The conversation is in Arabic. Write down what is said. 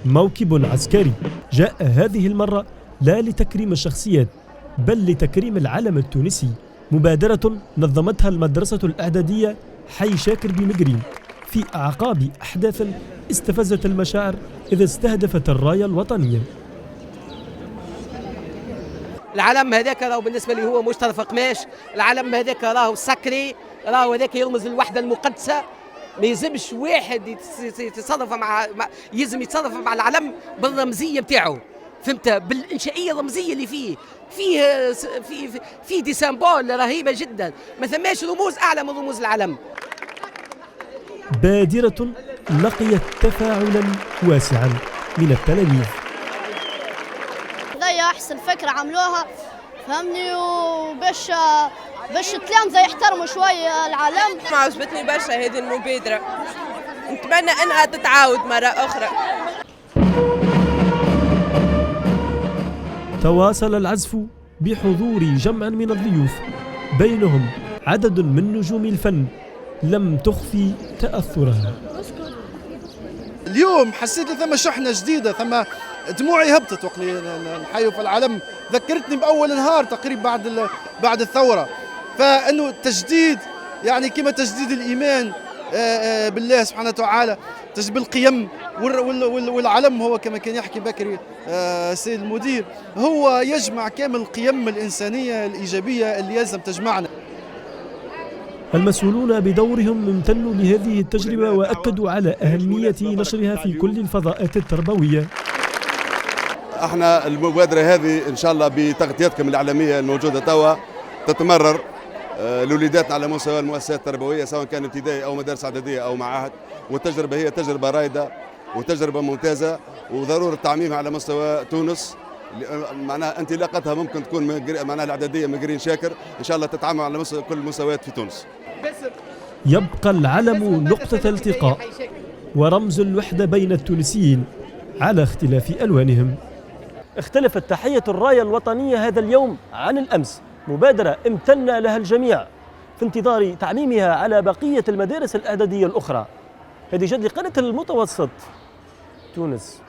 موكب عسكري جاء هذه المرة لا لتكريم الشخصيات بل لتكريم العلم التونسي، مبادرة نظمتها المدرسة الإعدادية حي شاكر بمقرين في أعقاب أحداث استفزت المشاعر إذا استهدفت الراية الوطنية. العلم هذاك راهو بالنسبة لي هو مش طرف قماش، العلم هذاك راهو سكري، راهو هذاك يرمز للوحدة المقدسة. ما يلزمش واحد يتصرف يلزم يتصرف مع العلم بالرمزية بتاعه، فهمت؟ بالإنشائية الرمزية اللي فيه دي سامبول رهيبة جدا، ما ثماش رموز أعلى من رموز العلم. بادرة لقيت تفاعلا واسعا من التلاميذ. هذه أحسن فكرة عملوها، فهمني، وباش التلامذة يحترموا شوية العلم. عجبتني برشا هذه المبادرة، نتمنى أنها تتعاود مرة أخرى. تواصل العزف بحضور جمع من الضيوف، بينهم عدد من نجوم الفن لم تخفي تأثرها. اليوم حسيت ثم شحنة جديدة، ثم دموعي هبطت وقت نحيوا في العلم، ذكرتني بأول نهار تقريبا بعد الثورة. فإنه التجديد يعني كما تجديد الإيمان بالله سبحانه وتعالى، تجديد القيم، والعلم هو كما كان يحكي بكري السيد المدير، هو يجمع كامل القيم الإنسانية الإيجابية اللي يلزم تجمعنا. المسؤولون بدورهم امتنوا لهذه التجربة وأكدوا على أهمية نشرها في كل الفضاءات التربوية. احنا المبادرة هذه إن شاء الله بتغطيتكم الإعلامية الموجودة توا تتمرر لوليداتنا على مستوى المؤسسات التربوية، سواء كان ابتدائي أو مدارس إعدادية أو معاهد، والتجربة هي تجربة رائدة وتجربة ممتازة وضرورة تعميمها على مستوى تونس. معناها انطلاقتها ممكن تكون معناها الإعدادية مقرين شاكر، إن شاء الله تتعامل على كل المستويات في تونس. يبقى العلم نقطة التقاء ورمز الوحدة بين التونسيين على اختلاف ألوانهم. اختلفت تحية الراية الوطنية هذا اليوم عن الأمس، مبادرة امتن لها الجميع في انتظار تعميمها على بقية المدارس الإعدادية الأخرى. هذه جد قناة المتوسط، تونس.